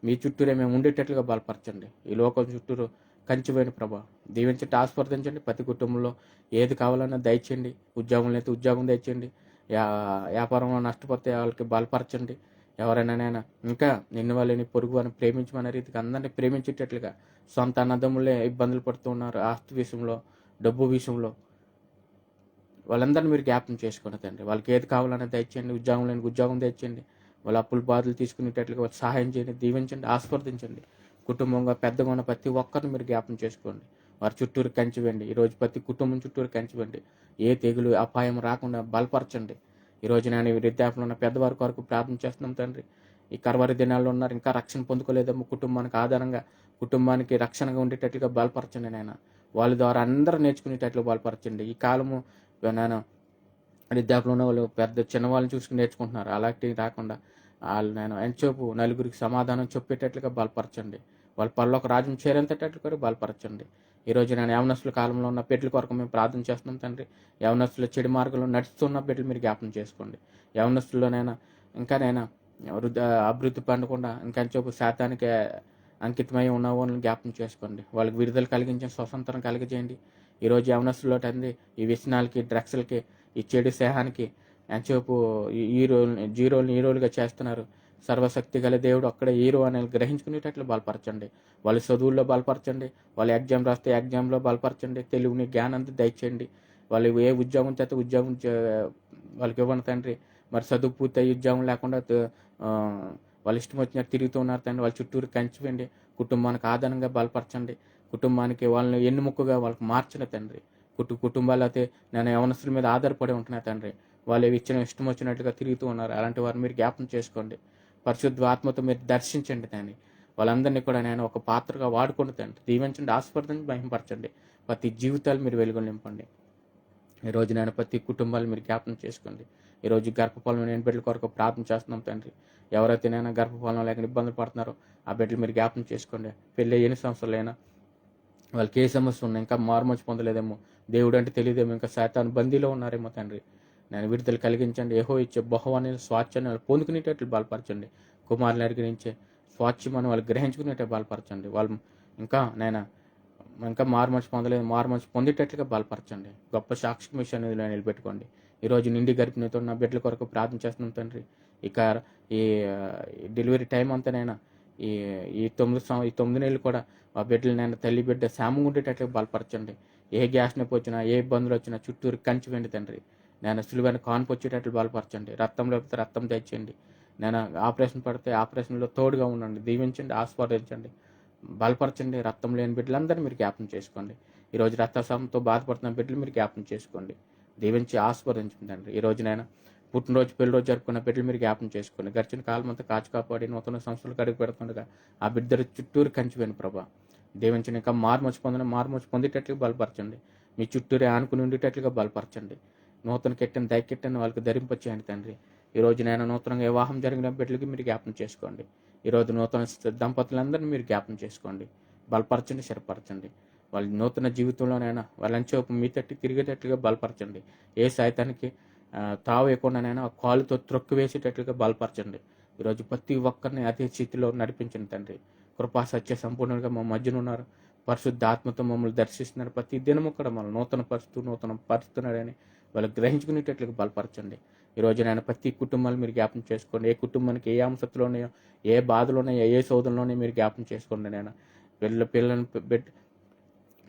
మీ చుట్టూరే మేము ఉండేటట్లుగా బలపరచండి. ఈ లోకం చుట్టూరు కంచిపోయిన ప్రభా దీవించండి, ఆస్వాదించండి. ప్రతి కుటుంబంలో ఏది కావాలన్నా దయచేయండి. ఉద్యోగం అయితే ఉద్యోగం దయచేయండి. వ్యాపారంలో నష్టపోతే వాళ్ళకి బలపరచండి. ఎవరైనా నేను ఇంకా నిన్ను వాళ్ళని పొరుగు అని ప్రేమించమనే రీతికి అందరినీ ప్రేమించేటట్లుగా, సొంత అన్నదమ్ములే ఇబ్బందులు పడుతూ ఉన్నారు ఆస్తి విషయంలో, డబ్బు విషయంలో, వాళ్ళందరినీ మీరు జ్ఞాపకం చేసుకోండి తండ్రి. వాళ్ళకి ఏది కావాలన్నా దయచేయండి. ఉద్యోగం లేని ఉద్యోగం తెచ్చండి. వాళ్ళ అప్పుల బాధలు తీసుకునేటట్లుగా వాళ్ళు సహాయం చేయండి, దీవించండి, ఆస్వాదించండి. కుటుంబంగా పెద్దగా ఉన్న ప్రతి ఒక్కరిని మీరు జ్ఞాపకం చేసుకోండి. వారి చుట్టూరు కంచివ్వండి. ఈరోజు ప్రతి కుటుంబం చుట్టూరు కంచివ్వండి. ఏ తెగులు అపాయం రాకుండా బలపరచండి. ఈరోజు నేను వృద్ధాప్యంలో ఉన్న పెద్దవారి కొరకు ప్రార్థన చేస్తున్నాం తండ్రి. ఈ కర్వారి దినాల్లో ఉన్నారు, ఇంకా రక్షణ పొందుకోలేదేమో, కుటుంబానికి ఆధారంగా, కుటుంబానికి రక్షణగా ఉండేటట్లుగా బలపరచండి నాయన. వాళ్ళ ద్వారా అందరూ నేర్చుకునేటట్లు బలపరచండి. ఈ కాలము నేను వృద్ధాప్యంలో ఉన్న వాళ్ళు పెద్ద చిన్నవాళ్ళని చూసుకుని నేర్చుకుంటున్నారు. అలాంటివి రాకుండా వాళ్ళు నేను ఎంచోపు నలుగురికి సమాధానం చెప్పేటట్లుగా బలపరచండి. వాళ్ళ పరలోక రాజ్యం చేరేంతటట్లు కూడా బలపరచండి. ఈరోజు నేను యవనస్తుల కాలంలో ఉన్న బిడ్డల కొరకు మేము ప్రార్థన చేస్తున్నాం తండ్రి. యవనస్తుల చెడు మార్గంలో నడుస్తున్న బిడ్డలు మీరు జ్ఞాపకం చేసుకోండి. యవనస్తుల్లోనైనా ఇంకా అభివృద్ధి పండకుండా ఇంకెంచోపు శాతానికి అంకితమై ఉన్న వాళ్ళని జ్ఞాపకం చేసుకోండి. వాళ్ళకి విడుదల కలిగించి స్వతంత్రం కలిగజేయండి. ఈరోజు యవనస్తుల్లో తండ్రి ఈ వ్యసనాలకి, డ్రగ్స్లకి, ఈ చెడు స్నేహానికి ఎంతసేపు జీరోని హీరోలుగా చేస్తున్నారు. సర్వశక్తి గల దేవుడు అక్కడ హీరో అనేది గ్రహించుకునేటట్లు బలపరచండి. వాళ్ళ చదువుల్లో బలపరచండి. వాళ్ళు ఎగ్జామ్ రాస్తే ఎగ్జామ్లో బలపరచండి. తెలివిని జ్ఞానాన్ని దయచేయండి. వాళ్ళు ఏ ఉద్యోగం చేస్తే ఉద్యోగం వాళ్ళకి ఇవ్వండి తండ్రి. మరి చదువు పూర్తి ఉద్యోగం లేకుండా వాళ్ళు ఇష్టం వచ్చినట్టు తిరుగుతూ ఉన్నారు తండ్రి. వాళ్ళ చుట్టూరు కంచివ్వండి. కుటుంబానికి ఆధారంగా బలపరచండి. కుటుంబానికి వాళ్ళని ఎన్నుముక్కగా వాళ్ళకి మార్చండి తండ్రి. కుటుంబాలు అయితే నేను యవనస్తుల మీద ఆధారపడి ఉంటున్నా తండ్రి. వాళ్ళు ఇష్టం వచ్చినట్లుగా తిరుగుతూ ఉన్నారు. అలాంటి వారు మీరు జ్ఞాపకం చేసుకోండి. పరిశుద్ధ ఆత్మతో మీరు దర్శించండి తండ్రి. వాళ్ళందరినీ కూడా నేను ఒక పాత్రగా వాడుకోండి తండ్రి. దీవించండి, ఆస్వాదించి మహిమపరచండి. ప్రతి జీవితాలు మీరు వెలుగు నింపండి. ఈరోజు నేను ప్రతి కుటుంబాలు మీరు జ్ఞాపకం చేసుకోండి. ఈరోజు గర్భఫలం లేని బిడ్డల కొరకు ప్రార్థన చేస్తున్నాం తండ్రి. ఎవరైతే నేను గర్భఫలం లేక ఇబ్బందులు పడుతున్నారో ఆ బిడ్డలు మీరు జ్ఞాపకం చేసుకోండి. పెళ్ళి ఎన్ని సంవత్సరాలైనా వాళ్ళకి ఏ సమస్య ఉన్నా, ఇంకా మారుమర్చి పొందలేదేమో, దేవుడు అంటే తెలియదేమో, ఇంకా శాతాను బందీలో ఉన్నారేమో తండ్రి. నేను విడుదల కలిగించండి. ఏహో ఇచ్చే బహువాన్ని స్వాచ్యాన్ని వాళ్ళు పొందుకునేటట్లు బలపరచండి. కుమారులు అనుగ్రహించే స్వాచ్యమని వాళ్ళు గ్రహించుకునేటట్టు బలపరచండి. వాళ్ళు ఇంకా మారుమర్చి పొందేటట్లుగా బలపరచండి. గొప్ప సాక్షి విషయాన్ని నిలబెట్టుకోండి. ఈరోజు నిండి గర్భిణితో ఉన్న బిడ్డల కొరకు ప్రార్థన చేస్తున్నాం తండ్రి. ఇక ఈ డెలివరీ టైం అంతానైనా ఈ 9 నెలలు కూడా ఆ బిడ్డలు నేను తల్లి బిడ్డ శ్యామంగా ఉండేటట్లుగా బలపరచండి. ఏ గ్యాస్ నొప్పి వచ్చినా, ఏ ఇబ్బందులు వచ్చినా చుట్టూరు కంచి వెండి తండ్రి. నేను సులువైన కాన్పు వచ్చేటట్లు బలపరచండి. రక్తం లేకపోతే రక్తం తెచ్చండి. నేను ఆపరేషన్ పడితే ఆపరేషన్లో తోడుగా ఉండండి. దీవించండి, ఆస్వాదించండి, బలపరచండి. రక్తం లేని బిడ్డలందరినీ మీరు జ్ఞాపకం చేసుకోండి. ఈరోజు రక్తస్రావంతో బాధపడుతున్న బిడ్డలు మీరు జ్ఞాపకం చేసుకోండి. దీవించి ఆస్వాదించండి. ఈరోజు నేను పుట్టినరోజు, పెళ్లిరోజు జరుపుకున్న బిడ్డలు మీరు జ్ఞాపకం చేసుకోండి. గడిచిన కాలం అంతా కాచి కాపాడి నూతన సంస్థలు కడుగు పెడుతుండగా ఆ బిడ్డలు చుట్టూరు కంచిపోయిన ప్రభా దీవించండి. ఇంకా మారుమర్చి పొందేటట్లుగా బలపరచండి. మీ చుట్టూరే ఆనుకుని ఉండేటట్లుగా బలపరచండి. నూతన కెట్టని దయకెట్టని వాళ్ళకి ధరింపచేయండి తండ్రి. ఈరోజు నేను నూతనంగా వివాహం జరిగిన బిడ్డలకి మీరు జ్ఞాపకం చేసుకోండి. ఈరోజు నూతన దంపతులందరినీ మీరు జ్ఞాపకం చేసుకోండి. బలపరచండి, స్థిరపరచండి. వాళ్ళ నూతన జీవితంలోనైనా వాళ్ళంచేపు మీ తట్టి తిరిగేటట్లుగా బలపరచండి. ఏ సాయితానికి తావు వేయకుండానైనా కాలుతో త్రొక్కు వేసేటట్లుగా బలపరచండి. ఈరోజు ప్రతి ఒక్కరిని అదే స్థితిలో నడిపించండి తండ్రి. కృపా సత్య సంపూర్ణంగా మా మధ్యన ఉన్నారు. పరిశుద్ధ ఆత్మతో మమ్మల్ని దర్శిస్తున్నారు. ప్రతి దినము కూడా మమ్మల్ని నూతన పరుస్తున్నాడని వాళ్ళు గ్రహించుకునేటట్లుగా బలపరచండి. ఈరోజు నేను ప్రతి కుటుంబాలు మీరు జ్ఞాపం చేసుకోండి. ఏ కుటుంబానికి ఏ అంశతులు ఉన్నాయో, ఏ బాధలు ఉన్నాయో, ఏ శోధనలు ఉన్నాయో మీరు జ్ఞాపం చేసుకోండి నేను.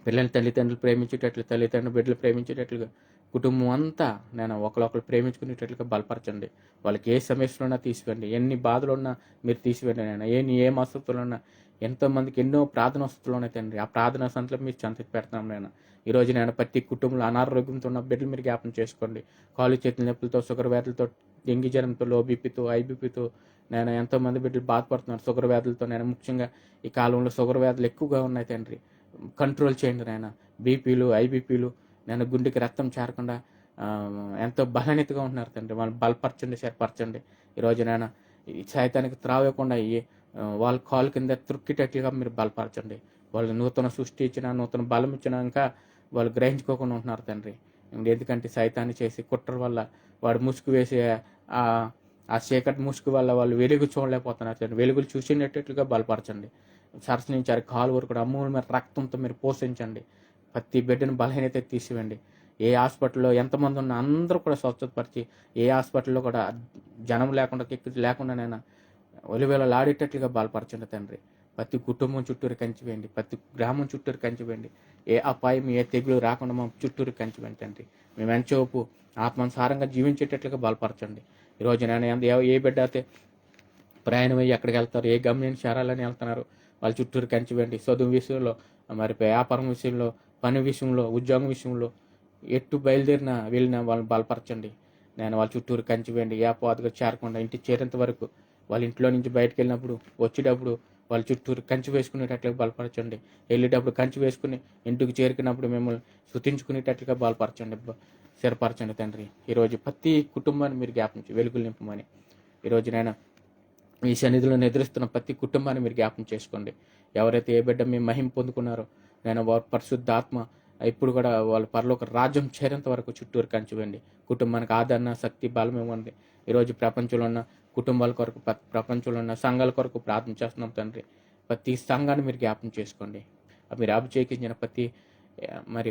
పిల్లల్ని తల్లిదండ్రులు ప్రేమించేటట్లు, తల్లిదండ్రులు బిడ్డలు ప్రేమించేటట్లుగా కుటుంబం అంతా నేను ఒకరొకరు ప్రేమించుకునేటట్లుగా బలపరచండి. వాళ్ళకి ఏ సమస్యలున్నా తీసివేయండి, ఎన్ని బాధలున్నా మీరు తీసివేయండి నేను. ఏ అవసరతలు ఉన్నా, ఎంతోమందికి ఎన్నో ప్రార్థన వసతులు ఉన్నాయి తండ్రి. ఆ ప్రార్థన సంతలో మీరు చెంతకు పెడతాం నేను. ఈరోజు నేను ప్రతి కుటుంబంలో అనారోగ్యంతో ఉన్న బిడ్డలు మీరు జ్ఞాపం చేసుకోండి. కాలు చేతుల నొప్పులతో, షుగర్ వ్యాధులతో, డెంగీ జ్వరంతో, లో బీపీతో, ఐబీపీతో నేను ఎంతోమంది బిడ్డలు బాధపడుతున్నారు షుగర్ వ్యాధులతో. నేను ముఖ్యంగా ఈ కాలంలో షుగర్ వ్యాధులు ఎక్కువగా ఉన్నాయి తండ్రి. కంట్రోల్ చేయండి నాయన. బీపీలు, ఐబీపీలు, నేను గుండెకి రక్తం చేరకుండా ఎంతో బలహీనతగా ఉంటున్నారు తండ్రి. వాళ్ళు బలపరచండి, సరిపరచండి. ఈరోజు నేను ఈ సైతానికి త్రావకుండా వాళ్ళ కాలు కింద త్రుక్కిటట్లుగా మీరు బలపరచండి. వాళ్ళు నూతన సృష్టి ఇచ్చినా, నూతన బలం ఇచ్చినా ఇంకా వాళ్ళు గ్రహించుకోకుండా ఉంటున్నారు తండ్రి. ఎందుకంటే సైతాన్ని చేసి కుట్ర వల్ల వాడు ముసుగు వేసే ఆ చీకటి ముసుగు వల్ల వాళ్ళు వెలుగు చూడలేకపోతున్నారు తండ్రి. వెలుగులు చూసినట్లుగా బలపరచండి. సరస్సు నుంచి కాలు వరకు కూడా అమూలమైన రక్తంతో మీరు పోషించండి. ప్రతి బిడ్డను బలహీనత తీసివ్వండి. ఏ హాస్పిటల్లో ఎంతమంది ఉన్నా అందరూ కూడా స్వచ్ఛతపరిచి, ఏ హాస్పిటల్లో కూడా జనం లేకుండా, కిక్కి లేకుండానైనా ఒలివేళలాడేటట్లుగా బలపరచండి తండ్రి. ప్రతి కుటుంబం చుట్టూరు కంచివేయండి, ప్రతి గ్రామం చుట్టూరు కంచివేయండి. ఏ అపాయం, ఏ తెగులు రాకుండా మా చుట్టూరు కంచివేయండి తండ్రి. మేము ఎంచోపు ఆత్మానుసారంగా జీవించేటట్లుగా బలపరచండి. ఈరోజు నేను ఏ బిడ్డ అయితే ప్రయాణం అయ్యి ఎక్కడికి వెళ్తారు, ఏ గమ్యం చేరాలని వెళ్తున్నారు, వాళ్ళ చుట్టూరు కంచివేయండి. చదువు విషయంలో, మరి వ్యాపారం విషయంలో, పని విషయంలో, ఉద్యోగం విషయంలో ఎట్టు బయలుదేరినా వెళ్ళినా వాళ్ళని బలపరచండి. నేను వాళ్ళ చుట్టూరు కంచివేయండి. ఏ అపవాదుగా చేరకుండా ఇంటికి చేరేంత వరకు, వాళ్ళ ఇంట్లో నుంచి బయటకు వెళ్ళినప్పుడు, వచ్చేటప్పుడు వాళ్ళ చుట్టూరు కంచి వేసుకునేటట్లుగా బలపరచండి. వెళ్ళేటప్పుడు కంచి వేసుకుని ఇంటికి చేరుకున్నప్పుడు మిమ్మల్ని స్తుతించుకునేటట్లుగా బలపరచండి, స్థిరపరచండి తండ్రి. ఈరోజు ప్రతి కుటుంబాన్ని మీరు జ్ఞాపించి వెలుగులు నింపమని ఈరోజు నేను ఈ సన్నిధిలో నిద్రిస్తున్న ప్రతి కుటుంబాన్ని మీరు జ్ఞాపం చేసుకోండి. ఎవరైతే ఏ బిడ్డ మీ మహిమ పొందుకున్నారో నేను వారి పరిశుద్ధాత్మ ఇప్పుడు కూడా వాళ్ళ పరలోక రాజ్యం చేరేంత వరకు చుట్టూరు కంచివేయండి. కుటుంబానికి ఆదరణ, శక్తి, బలం ఇవ్వండి. ఈరోజు ప్రపంచంలో ఉన్న కుటుంబాల కొరకు, ప్రపంచంలో ఉన్న సంఘాల కొరకు ప్రార్థన చేస్తున్నాం తండ్రి. ప్రతి సంఘాన్ని మీరు జ్ఞాపం చేసుకోండి. మీరు అభిషేకించిన ప్రతి మరి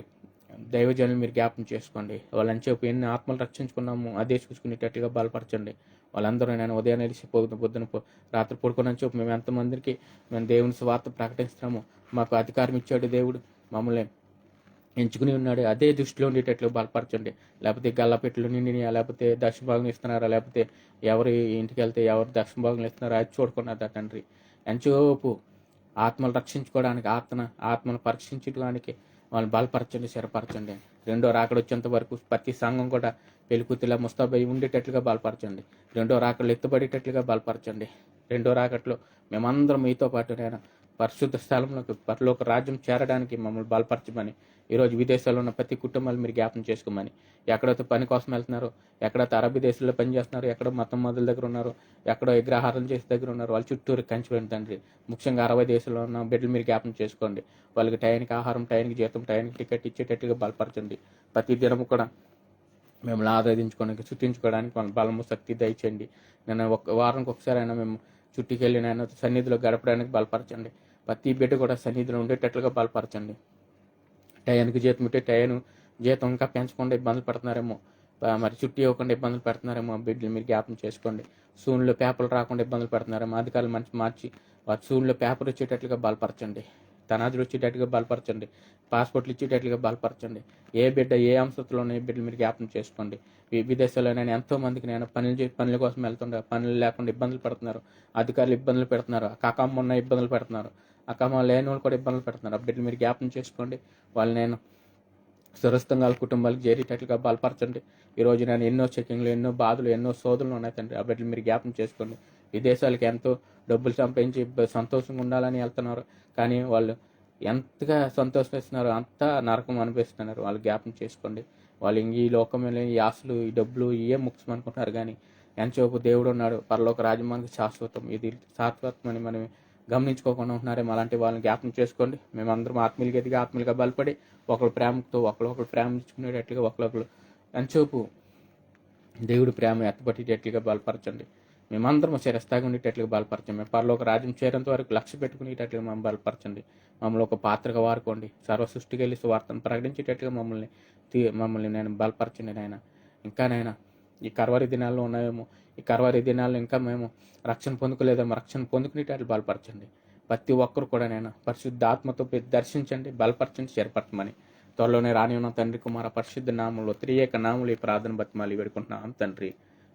దైవజనులు మీరు జ్ఞాపం చేసుకోండి. వాళ్ళని చెప్పి ఎన్ని ఆత్మలు రక్షించుకున్నాము అదే చూసుకునేటట్టుగా బలపరచండి. వాళ్ళందరూ నేను ఉదయం నిలిచి పొద్దున రాత్రి పడుకుని చెప్పి మేము ఎంతమందికి మేము దేవుని స్వార్థ ప్రకటిస్తున్నాము. మాకు అధికారం ఇచ్చాడు దేవుడు, మమ్మల్ని ఎంచుకుని ఉన్నాడు. అదే దృష్టిలో ఉండేటట్లు బలపరచండి. లేకపోతే గల్లపెట్లు నిండినాయా, లేకపోతే దక్షిణ భాగం ఇస్తున్నారా, లేకపోతే ఎవరు ఇంటికి వెళ్తే ఎవరు దక్షిణ భాగం ఇస్తున్నారా అది చూడకున్నదా తండ్రి. ఎంచోపు ఆత్మలు రక్షించుకోవడానికి, ఆత్మను పరీక్షించడానికి వాళ్ళని బలపరచండి, స్థిరపరచండి. రెండో రాకడ వచ్చేంత వరకు ప్రతి సంఘం కూడా పెళ్ళికూతులా ముస్తాబై ఉండేటట్లుగా బలపరచండి. రెండో రాకడలు ఎత్తుబడేటట్లుగా బలపరచండి. రెండో రాకట్లో మేమందరం మీతో పాటు నేను పరిశుద్ధ స్థలంలోకి, పరలోక రాజ్యం చేరడానికి మమ్మల్ని బలపరచమని ఈరోజు విదేశాల్లో ఉన్న ప్రతి కుటుంబాలు మీరు జ్ఞాపం చేసుకోమని, ఎక్కడైతే పని కోసం వెళ్తున్నారో, ఎక్కడైతే అరబీ దేశాల్లో పని చేస్తున్నారో, ఎక్కడో మతం మొదల దగ్గర ఉన్నారో, ఎక్కడో విగ్రహారం చేసే దగ్గర ఉన్నారో వాళ్ళ చుట్టూరు కంచివేయండి తండ్రి. ముఖ్యంగా 60 దేశాల్లో ఉన్న బిడ్డలు మీరు జ్ఞాపం చేసుకోండి. వాళ్ళకి టైంకి ఆహారం, టైంకి జీతం, టైంకి టికెట్ ఇచ్చేటట్టుగా బలపరచండి. ప్రతి దినము కూడా మిమ్మల్ని ఆరాధించుకోవడానికి, చుట్టించుకోవడానికి వాళ్ళ బలము, శక్తి దయచేయండి. నేను వారానికి ఒకసారి అయినా మేము చుట్టికెళ్ళి నేను సన్నిధిలో గడపడానికి బలపరచండి. ప్రతి బిడ్డ కూడా సన్నిధిలో ఉండేటట్లుగా బలపరచండి. టయానికి జీతం ఉంటే జీతం ఇంకా పెంచకుండా ఇబ్బందులు పడుతున్నారేమో, మరి చుట్టూ ఇవ్వకుండా ఇబ్బందులు పెడుతున్నారేమో బిడ్డలు మీరు జ్ఞాపం చేసుకోండి. సూన్లో పేపర్లు రాకుండా ఇబ్బందులు పెడుతున్నారేమో, అధికారులు మార్చి వాటి సూన్లో పేపర్ వచ్చేటట్లుగా బలపరచండి. తనాదులు వచ్చేటట్టుగా బలపరచండి. పాస్పోర్ట్లు ఇచ్చేటట్లుగా బలపరచండి. ఏ బిడ్డ ఏ అంశంలో ఉన్న బిడ్డలు మీరు జ్ఞాపం చేసుకోండి. విదేశాల్లో నేను ఎంతో మందికి నేను పనుల కోసం వెళ్తుండే, పనులు లేకుండా ఇబ్బందులు పెడుతున్నారు, అధికారులు ఇబ్బందులు పెడుతున్నారు, అకమ్మ ఉన్న ఇబ్బందులు పెడుతున్నారు, అకమ్మ లేని వాళ్ళు కూడా ఇబ్బందులు పెడుతున్నారు. ఆ బిడ్డలు మీరు జ్ఞాపం చేసుకోండి. వాళ్ళు నేను సురస్థంగా వాళ్ళ కుటుంబాలకు చేరేటట్లుగా బలపరచండి. ఈరోజు నేను ఎన్నో చెకింగ్లు, ఎన్నో బాధలు, ఎన్నో శోధనలు ఉన్నాయి తండ్రి. ఆ బిడ్డలు మీరు జ్ఞాపం చేసుకోండి. విదేశాలకి ఎంతో డబ్బులు సంపాదించి సంతోషంగా ఉండాలని వెళ్తున్నారు, కానీ వాళ్ళు ఎంతగా సంతోషిస్తున్నారో అంత నరకం అనిపిస్తున్నారు. వాళ్ళు జ్ఞాపం చేసుకోండి. వాళ్ళు ఈ లోకంలో ఈ ఆశలు, ఈ డబ్బులు ఇవే ముఖ్యం అనుకుంటున్నారు, కానీ ఎంతసేపు దేవుడు ఉన్నాడు, పరలోక రాజ్యానికి శాశ్వతం, ఇది శాశ్వతం అని మనం గమనించుకోకుండా ఉంటున్నారేమో. అలాంటి వాళ్ళని జ్ఞాపం చేసుకోండి. మేమందరం ఆత్మీయులుగా ఎదిగి, ఆత్మీయులుగా బలపడి ఒకరు ప్రేమతో ఒకరు ప్రేమించుకునేటట్లుగా, ఒకరు ఎంతసేపు దేవుడి ప్రేమ ఎత్తపట్టేటట్లుగా బలపరచండి. మేమందరం శిరస్థాగా ఉండేటట్లుగా బలపరచండి. మేము పరలోక రాజ్యం చేరేంత వరకు లక్ష్య పెట్టుకునేటట్లుగా మమ్మల్ని బలపరచండి. మమ్మల్ని ఒక పాత్రగా వాడుకోండి. సర్వ సృష్టికి వెళ్ళి వార్తను ప్రకటించేటట్లుగా మమ్మల్ని నేను బలపరచండి నాయన. ఇంకా నాయన ఈ కర్వారి దినాల్లో ఉన్నాయేమో, ఈ కర్వారి దినాల్లో ఇంకా మేము రక్షణ పొందుకోలేదేమో, రక్షణ పొందుకునేటట్లు బలపరచండి. ప్రతి ఒక్కరు కూడా నేను పరిశుద్ధాత్మతో దర్శించండి, బలపరచండి, చేర్పరచమని త్వరలోనే రాని ఉన్న తండ్రి కుమార పరిశుద్ధ నామంలో త్రియేక నామంలో ఈ ప్రార్థన బతిమాలి వేడుకుంటున్నాం తండ్రి.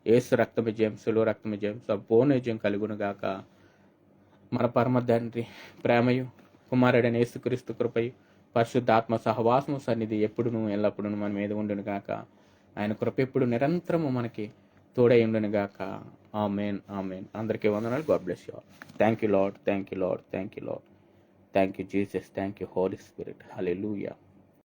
యేసు రక్త విజయం, సులువ రక్త విజయం, సంపూర్ణ విజయం కలుగును గాక. మన పరమ తండ్రి ప్రేమయు, కుమారుడైన యేసుక్రీస్తు కృపయు, పరిశుద్ధాత్మ సహవాసము సన్నిధి ఎప్పుడును ఎల్లప్పుడూ మన మీద ఉండును గాక. ఆయన కృప ఎప్పుడు నిరంతరము మనకి తోడై ఉండును గాక. ఆమేన్, ఆమేన్. అందరికీ వందనాలు. God bless you all. Thank you Lord, thank you Lord, thank you Lord, thank you Jesus, thank you Holi spirit. Hallelujah.